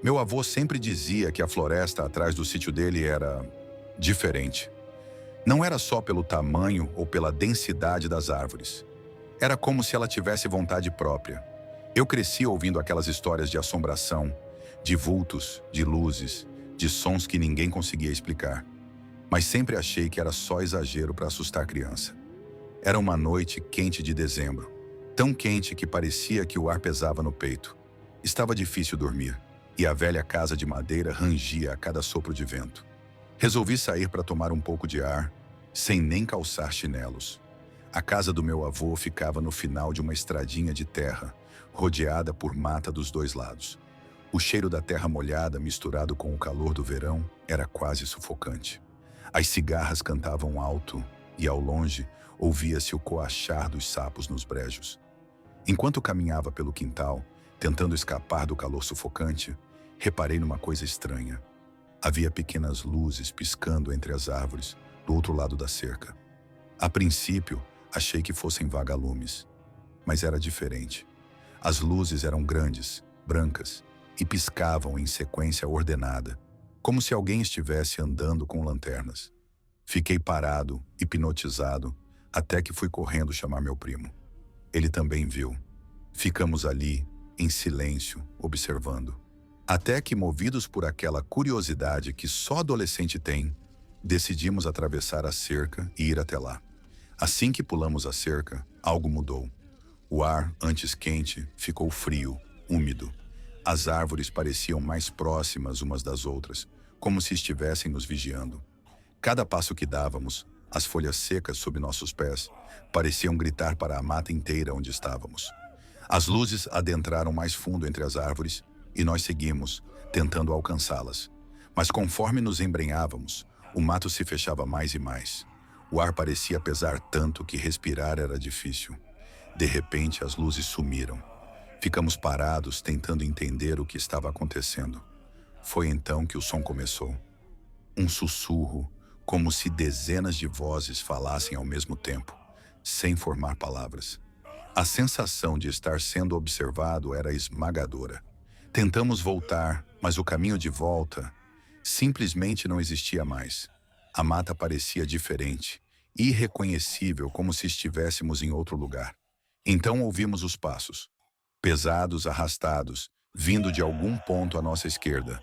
Meu avô sempre dizia que a floresta atrás do sítio dele era diferente. Não era só pelo tamanho ou pela densidade das árvores. Era como se ela tivesse vontade própria. Eu cresci ouvindo aquelas histórias de assombração, de vultos, de luzes, de sons que ninguém conseguia explicar. Mas sempre achei que era só exagero para assustar criança. Era uma noite quente de dezembro, tão quente que parecia que o ar pesava no peito. Estava difícil dormir, e a velha casa de madeira rangia a cada sopro de vento. Resolvi sair para tomar um pouco de ar, sem nem calçar chinelos. A casa do meu avô ficava no final de uma estradinha de terra, rodeada por mata dos dois lados. O cheiro da terra molhada, misturado com o calor do verão, era quase sufocante. As cigarras cantavam alto e, ao longe, ouvia-se o coachar dos sapos nos brejos. Enquanto caminhava pelo quintal, tentando escapar do calor sufocante, reparei numa coisa estranha. Havia pequenas luzes piscando entre as árvores, do outro lado da cerca. A princípio, achei que fossem vagalumes, mas era diferente. As luzes eram grandes, brancas, e piscavam em sequência ordenada, como se alguém estivesse andando com lanternas. Fiquei parado, hipnotizado, até que fui correndo chamar meu primo. Ele também viu. Ficamos ali, em silêncio, observando. Até que, movidos por aquela curiosidade que só adolescente tem, decidimos atravessar a cerca e ir até lá. Assim que pulamos a cerca, algo mudou. O ar, antes quente, ficou frio, úmido. As árvores pareciam mais próximas umas das outras, como se estivessem nos vigiando. Cada passo que dávamos, as folhas secas sob nossos pés pareciam gritar para a mata inteira onde estávamos. As luzes adentraram mais fundo entre as árvores e nós seguimos, tentando alcançá-las. Mas conforme nos embrenhávamos, o mato se fechava mais e mais. O ar parecia pesar tanto que respirar era difícil. De repente, as luzes sumiram. Ficamos parados, tentando entender o que estava acontecendo. Foi então que o som começou. Um sussurro, como se dezenas de vozes falassem ao mesmo tempo, sem formar palavras. A sensação de estar sendo observado era esmagadora. Tentamos voltar, mas o caminho de volta simplesmente não existia mais. A mata parecia diferente, irreconhecível, como se estivéssemos em outro lugar. Então ouvimos os passos, pesados, arrastados, vindo de algum ponto à nossa esquerda.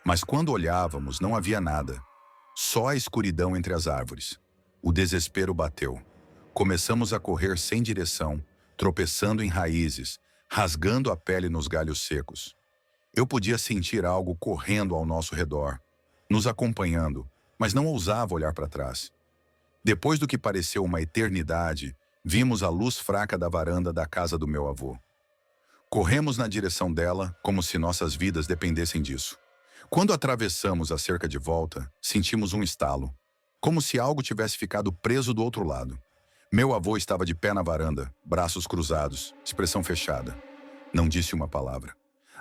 Mas quando olhávamos, não havia nada. Só a escuridão entre as árvores. O desespero bateu. Começamos a correr sem direção, tropeçando em raízes, rasgando a pele nos galhos secos. Eu podia sentir algo correndo ao nosso redor, nos acompanhando, mas não ousava olhar para trás. Depois do que pareceu uma eternidade, vimos a luz fraca da varanda da casa do meu avô. Corremos na direção dela, como se nossas vidas dependessem disso. Quando atravessamos a cerca de volta, sentimos um estalo, como se algo tivesse ficado preso do outro lado. Meu avô estava de pé na varanda, braços cruzados, expressão fechada. Não disse uma palavra.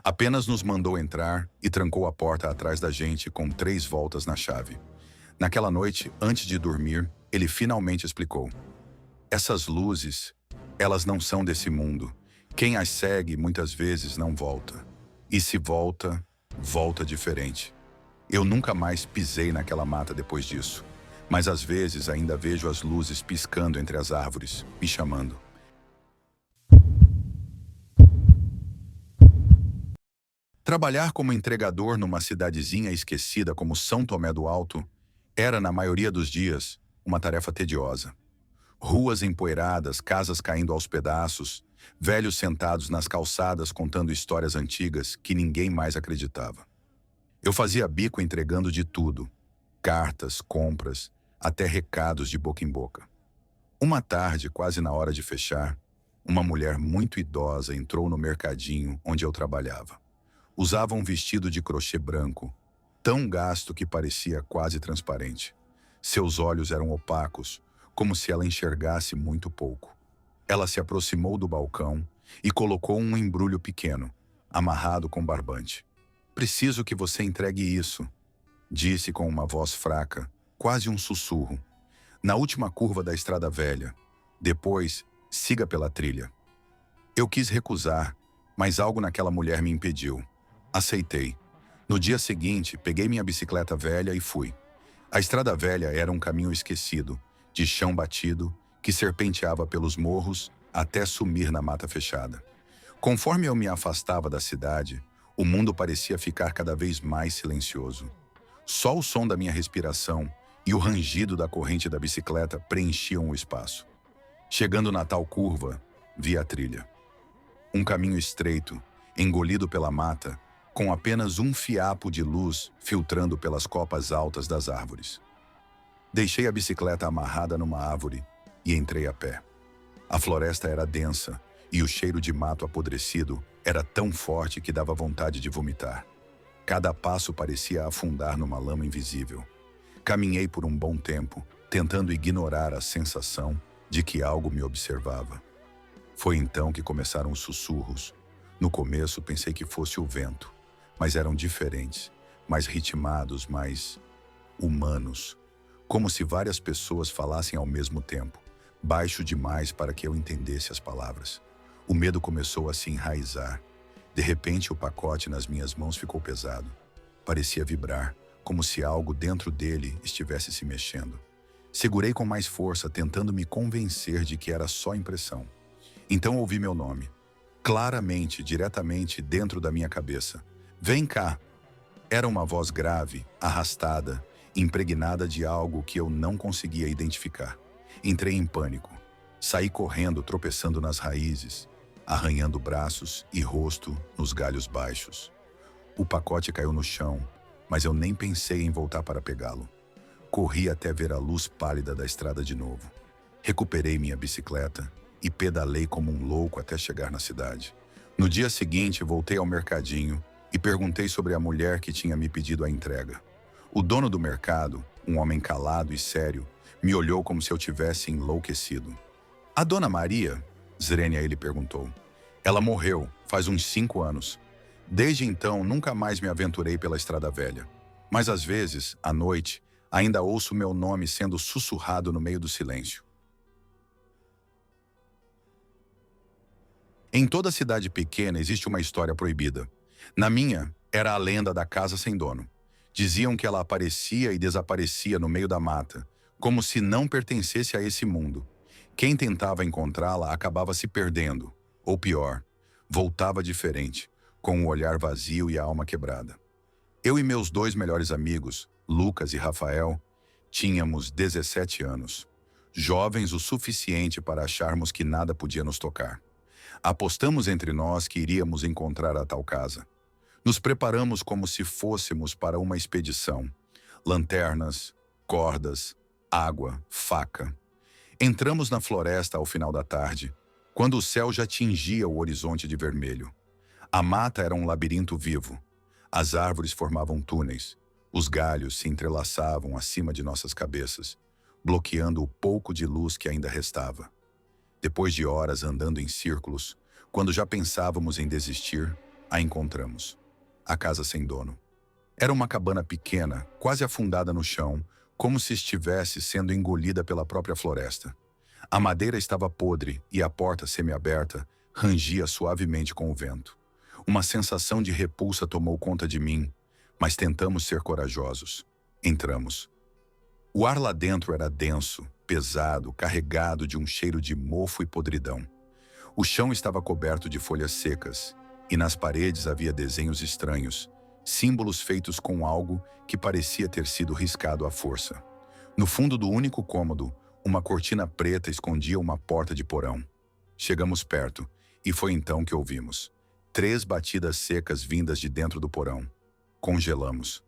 Apenas nos mandou entrar e trancou a porta atrás da gente com 3 voltas na chave. Naquela noite, antes de dormir, ele finalmente explicou. Essas luzes, elas não são desse mundo. Quem as segue muitas vezes não volta. E se volta, volta diferente. Eu nunca mais pisei naquela mata depois disso. Mas às vezes ainda vejo as luzes piscando entre as árvores, me chamando. Trabalhar como entregador numa cidadezinha esquecida como São Tomé do Alto era, na maioria dos dias, uma tarefa tediosa. Ruas empoeiradas, casas caindo aos pedaços, velhos sentados nas calçadas contando histórias antigas que ninguém mais acreditava. Eu fazia bico entregando de tudo, cartas, compras, até recados de boca em boca. Uma tarde, quase na hora de fechar, uma mulher muito idosa entrou no mercadinho onde eu trabalhava. Usava um vestido de crochê branco, tão gasto que parecia quase transparente. Seus olhos eram opacos, como se ela enxergasse muito pouco. Ela se aproximou do balcão e colocou um embrulho pequeno, amarrado com barbante. "Preciso que você entregue isso", disse com uma voz fraca, quase um sussurro. "Na última curva da estrada velha. Depois, siga pela trilha." Eu quis recusar, mas algo naquela mulher me impediu. Aceitei. No dia seguinte, peguei minha bicicleta velha e fui. A estrada velha era um caminho esquecido, de chão batido, que serpenteava pelos morros até sumir na mata fechada. Conforme eu me afastava da cidade, o mundo parecia ficar cada vez mais silencioso. Só o som da minha respiração e o rangido da corrente da bicicleta preenchiam o espaço. Chegando na tal curva, vi a trilha. Um caminho estreito, engolido pela mata, com apenas um fiapo de luz filtrando pelas copas altas das árvores. Deixei a bicicleta amarrada numa árvore e entrei a pé. A floresta era densa e o cheiro de mato apodrecido era tão forte que dava vontade de vomitar. Cada passo parecia afundar numa lama invisível. Caminhei por um bom tempo, tentando ignorar a sensação de que algo me observava. Foi então que começaram os sussurros. No começo pensei que fosse o vento, mas eram diferentes, mais ritmados, mais humanos, como se várias pessoas falassem ao mesmo tempo, baixo demais para que eu entendesse as palavras. O medo começou a se enraizar. De repente, o pacote nas minhas mãos ficou pesado. Parecia vibrar, como se algo dentro dele estivesse se mexendo. Segurei com mais força, tentando me convencer de que era só impressão. Então ouvi meu nome, claramente, diretamente dentro da minha cabeça. Vem cá! Era uma voz grave, arrastada, impregnada de algo que eu não conseguia identificar. Entrei em pânico. Saí correndo, tropeçando nas raízes, arranhando braços e rosto nos galhos baixos. O pacote caiu no chão, mas eu nem pensei em voltar para pegá-lo. Corri até ver a luz pálida da estrada de novo. Recuperei minha bicicleta e pedalei como um louco até chegar na cidade. No dia seguinte, voltei ao mercadinho e perguntei sobre a mulher que tinha me pedido a entrega. O dono do mercado, um homem calado e sério, me olhou como se eu tivesse enlouquecido. A dona Maria? Zrenia, ele perguntou. Ela morreu, faz uns 5 anos. Desde então, nunca mais me aventurei pela estrada velha. Mas às vezes, à noite, ainda ouço meu nome sendo sussurrado no meio do silêncio. Em toda cidade pequena existe uma história proibida. Na minha, era a lenda da casa sem dono. Diziam que ela aparecia e desaparecia no meio da mata, como se não pertencesse a esse mundo. Quem tentava encontrá-la acabava se perdendo, ou pior, voltava diferente, com o olhar vazio e a alma quebrada. Eu e meus 2 melhores amigos, Lucas e Rafael, tínhamos 17 anos, jovens o suficiente para acharmos que nada podia nos tocar. Apostamos entre nós que iríamos encontrar a tal casa. Nos preparamos como se fôssemos para uma expedição. Lanternas, cordas, água, faca. Entramos na floresta ao final da tarde, quando o céu já tingia o horizonte de vermelho. A mata era um labirinto vivo. As árvores formavam túneis. Os galhos se entrelaçavam acima de nossas cabeças, bloqueando o pouco de luz que ainda restava. Depois de horas andando em círculos, quando já pensávamos em desistir, a encontramos. A casa sem dono. Era uma cabana pequena, quase afundada no chão, como se estivesse sendo engolida pela própria floresta. A madeira estava podre e a porta semiaberta rangia suavemente com o vento. Uma sensação de repulsa tomou conta de mim, mas tentamos ser corajosos. Entramos. O ar lá dentro era denso, pesado, carregado de um cheiro de mofo e podridão. O chão estava coberto de folhas secas, e nas paredes havia desenhos estranhos, símbolos feitos com algo que parecia ter sido riscado à força. No fundo do único cômodo, uma cortina preta escondia uma porta de porão. Chegamos perto, e foi então que ouvimos 3 batidas secas vindas de dentro do porão. Congelamos.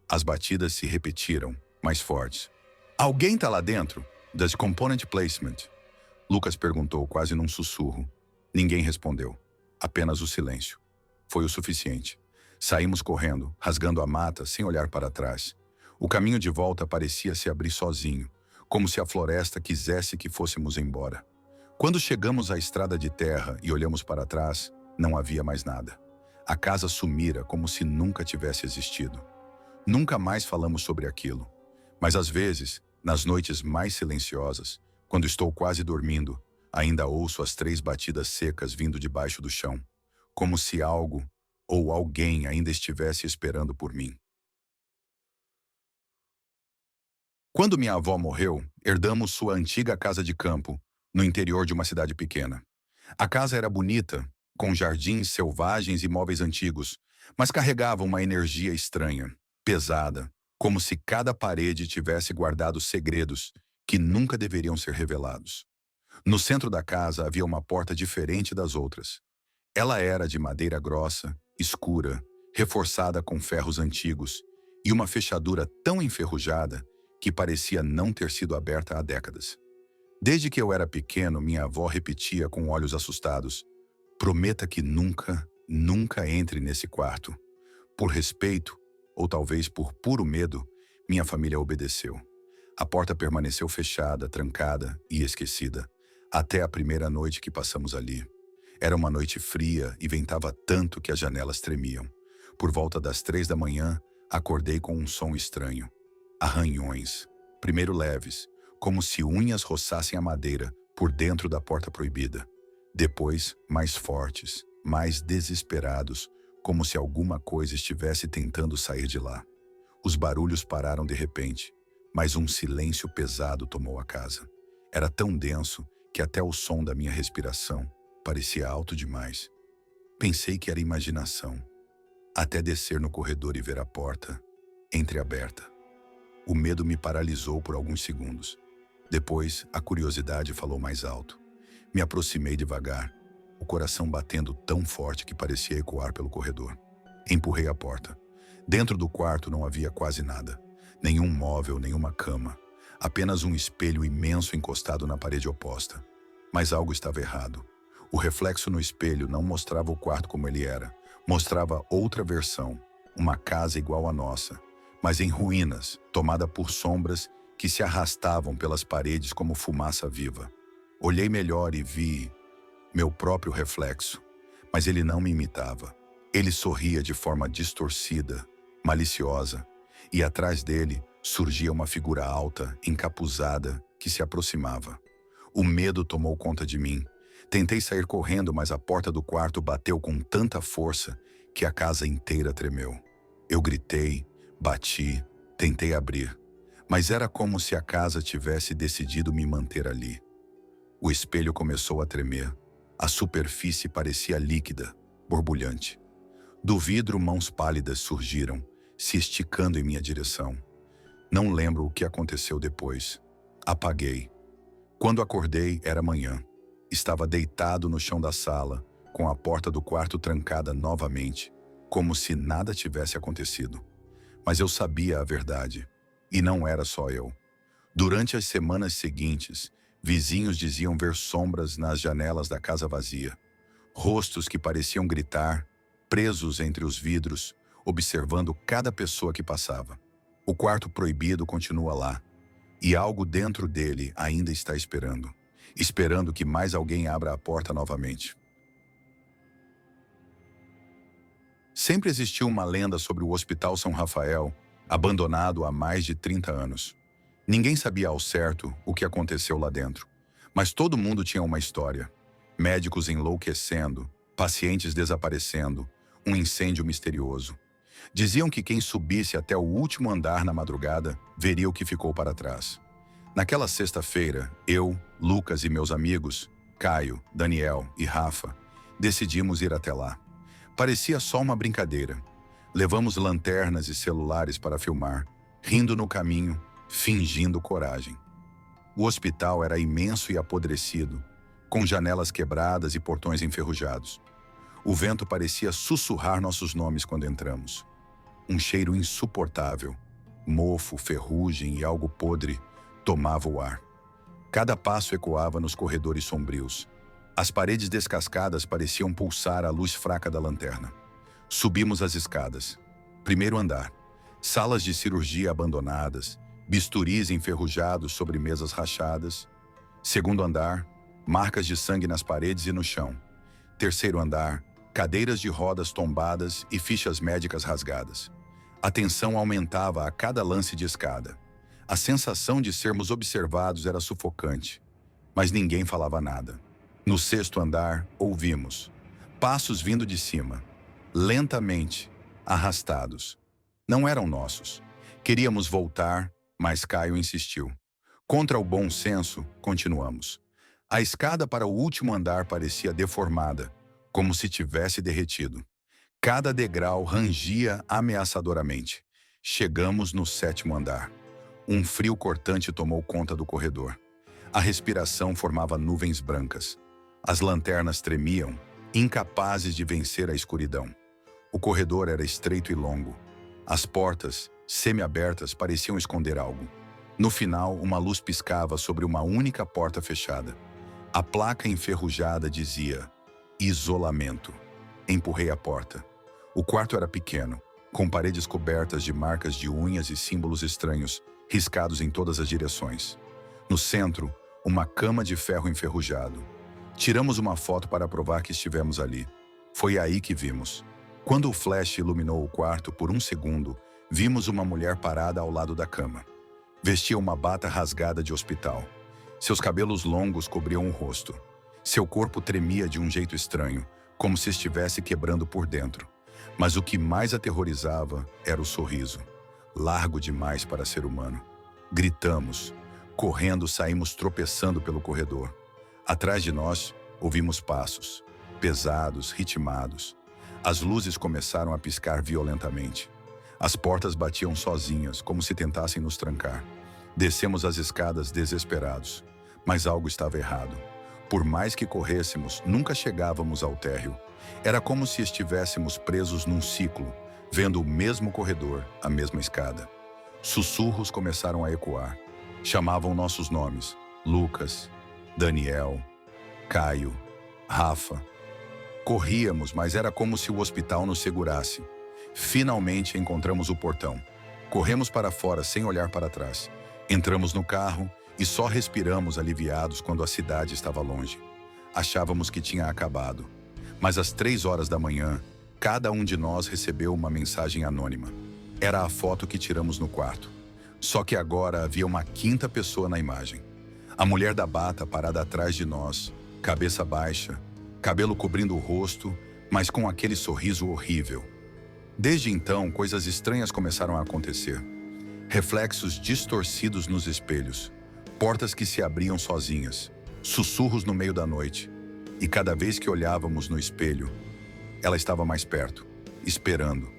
As batidas se repetiram, mais fortes. Alguém tá lá dentro? Does component placement? Lucas perguntou quase num sussurro. Ninguém respondeu. Apenas o silêncio. Foi o suficiente. Saímos correndo, rasgando a mata sem olhar para trás. O caminho de volta parecia se abrir sozinho, como se a floresta quisesse que fôssemos embora. Quando chegamos à estrada de terra e olhamos para trás, não havia mais nada. A casa sumira como se nunca tivesse existido. Nunca mais falamos sobre aquilo. Mas às vezes, nas noites mais silenciosas, quando estou quase dormindo, ainda ouço as 3 batidas secas vindo debaixo do chão, como se algo ou alguém ainda estivesse esperando por mim. Quando minha avó morreu, herdamos sua antiga casa de campo, no interior de uma cidade pequena. A casa era bonita, com jardins selvagens e móveis antigos, mas carregava uma energia estranha, pesada, como se cada parede tivesse guardado segredos que nunca deveriam ser revelados. No centro da casa havia uma porta diferente das outras. Ela era de madeira grossa, escura, reforçada com ferros antigos, e uma fechadura tão enferrujada que parecia não ter sido aberta há décadas. Desde que eu era pequeno, minha avó repetia com olhos assustados: "Prometa que nunca, nunca entre nesse quarto." Por respeito, ou talvez por puro medo, minha família obedeceu. A porta permaneceu fechada, trancada e esquecida, até a primeira noite que passamos ali. Era uma noite fria e ventava tanto que as janelas tremiam. Por volta das 3 da manhã, acordei com um som estranho. Arranhões, primeiro leves, como se unhas roçassem a madeira por dentro da porta proibida. Depois, mais fortes, mais desesperados, como se alguma coisa estivesse tentando sair de lá. Os barulhos pararam de repente, mas um silêncio pesado tomou a casa. Era tão denso que até o som da minha respiração parecia alto demais. Pensei que era imaginação, até descer no corredor e ver a porta entreaberta. O medo me paralisou por alguns segundos. Depois, a curiosidade falou mais alto. Me aproximei devagar, o coração batendo tão forte que parecia ecoar pelo corredor. Empurrei a porta. Dentro do quarto não havia quase nada. Nenhum móvel, nenhuma cama. Apenas um espelho imenso encostado na parede oposta. Mas algo estava errado. O reflexo no espelho não mostrava o quarto como ele era. Mostrava outra versão, uma casa igual à nossa, mas em ruínas, tomada por sombras que se arrastavam pelas paredes como fumaça viva. Olhei melhor e vi meu próprio reflexo, mas ele não me imitava. Ele sorria de forma distorcida, maliciosa, e atrás dele surgia uma figura alta, encapuzada, que se aproximava. O medo tomou conta de mim. Tentei sair correndo, mas a porta do quarto bateu com tanta força que a casa inteira tremeu. Eu gritei, bati, tentei abrir, mas era como se a casa tivesse decidido me manter ali. O espelho começou a tremer. A superfície parecia líquida, borbulhante. Do vidro, mãos pálidas surgiram, se esticando em minha direção. Não lembro o que aconteceu depois. Apaguei. Quando acordei, era manhã. Estava deitado no chão da sala, com a porta do quarto trancada novamente, como se nada tivesse acontecido. Mas eu sabia a verdade, e não era só eu. Durante as semanas seguintes, vizinhos diziam ver sombras nas janelas da casa vazia. Rostos que pareciam gritar, presos entre os vidros, observando cada pessoa que passava. O quarto proibido continua lá, e algo dentro dele ainda está esperando. Esperando que mais alguém abra a porta novamente. Sempre existiu uma lenda sobre o Hospital São Rafael, abandonado há mais de 30 anos. Ninguém sabia ao certo o que aconteceu lá dentro, mas todo mundo tinha uma história. Médicos enlouquecendo, pacientes desaparecendo, um incêndio misterioso. Diziam que quem subisse até o último andar na madrugada veria o que ficou para trás. Naquela sexta-feira, eu, Lucas e meus amigos, Caio, Daniel e Rafa, decidimos ir até lá. Parecia só uma brincadeira. Levamos lanternas e celulares para filmar, rindo no caminho, fingindo coragem. O hospital era imenso e apodrecido, com janelas quebradas e portões enferrujados. O vento parecia sussurrar nossos nomes quando entramos. Um cheiro insuportável, mofo, ferrugem e algo podre, tomava o ar. Cada passo ecoava nos corredores sombrios. As paredes descascadas pareciam pulsar à luz fraca da lanterna. Subimos as escadas. Primeiro andar. Salas de cirurgia abandonadas, bisturis enferrujados sobre mesas rachadas. Segundo andar, marcas de sangue nas paredes e no chão. Terceiro andar, cadeiras de rodas tombadas e fichas médicas rasgadas. A tensão aumentava a cada lance de escada. A sensação de sermos observados era sufocante, mas ninguém falava nada. No sexto andar, ouvimos passos vindo de cima. lentamente, arrastados. Não eram nossos. Queríamos voltar, mas Caio insistiu. Contra o bom senso, continuamos. A escada para o último andar parecia deformada, como se tivesse derretido. Cada degrau rangia ameaçadoramente. Chegamos no 7º andar. Um frio cortante tomou conta do corredor. A respiração formava nuvens brancas. As lanternas tremiam, incapazes de vencer a escuridão. O corredor era estreito e longo. As portas, semi-abertas, pareciam esconder algo. No final, uma luz piscava sobre uma única porta fechada. A placa enferrujada dizia: isolamento. Empurrei a porta. O quarto era pequeno, com paredes cobertas de marcas de unhas e símbolos estranhos, riscados em todas as direções. No centro, uma cama de ferro enferrujado. Tiramos uma foto para provar que estivemos ali. Foi aí que vimos. Quando o flash iluminou o quarto por um segundo, vimos uma mulher parada ao lado da cama. Vestia uma bata rasgada de hospital. Seus cabelos longos cobriam o rosto. Seu corpo tremia de um jeito estranho, como se estivesse quebrando por dentro. Mas o que mais aterrorizava era o sorriso. Largo demais para ser humano. Gritamos. Correndo, saímos tropeçando pelo corredor. Atrás de nós, ouvimos passos. Pesados, ritmados. As luzes começaram a piscar violentamente. As portas batiam sozinhas, como se tentassem nos trancar. Descemos as escadas desesperados. Mas algo estava errado. Por mais que corrêssemos, nunca chegávamos ao térreo. Era como se estivéssemos presos num ciclo, vendo o mesmo corredor, a mesma escada. Sussurros começaram a ecoar. Chamavam nossos nomes: Lucas, Daniel, Caio, Rafa. Corríamos, mas era como se o hospital nos segurasse. Finalmente encontramos o portão. Corremos para fora sem olhar para trás. Entramos no carro e só respiramos aliviados quando a cidade estava longe. Achávamos que tinha acabado. Mas às 3 horas da manhã, cada um de nós recebeu uma mensagem anônima. Era a foto que tiramos no quarto. Só que agora havia uma 5ª pessoa na imagem. A mulher da bata parada atrás de nós, cabeça baixa, cabelo cobrindo o rosto, mas com aquele sorriso horrível. Desde então, coisas estranhas começaram a acontecer. Reflexos distorcidos nos espelhos, portas que se abriam sozinhas, sussurros no meio da noite. E cada vez que olhávamos no espelho, ela estava mais perto, esperando.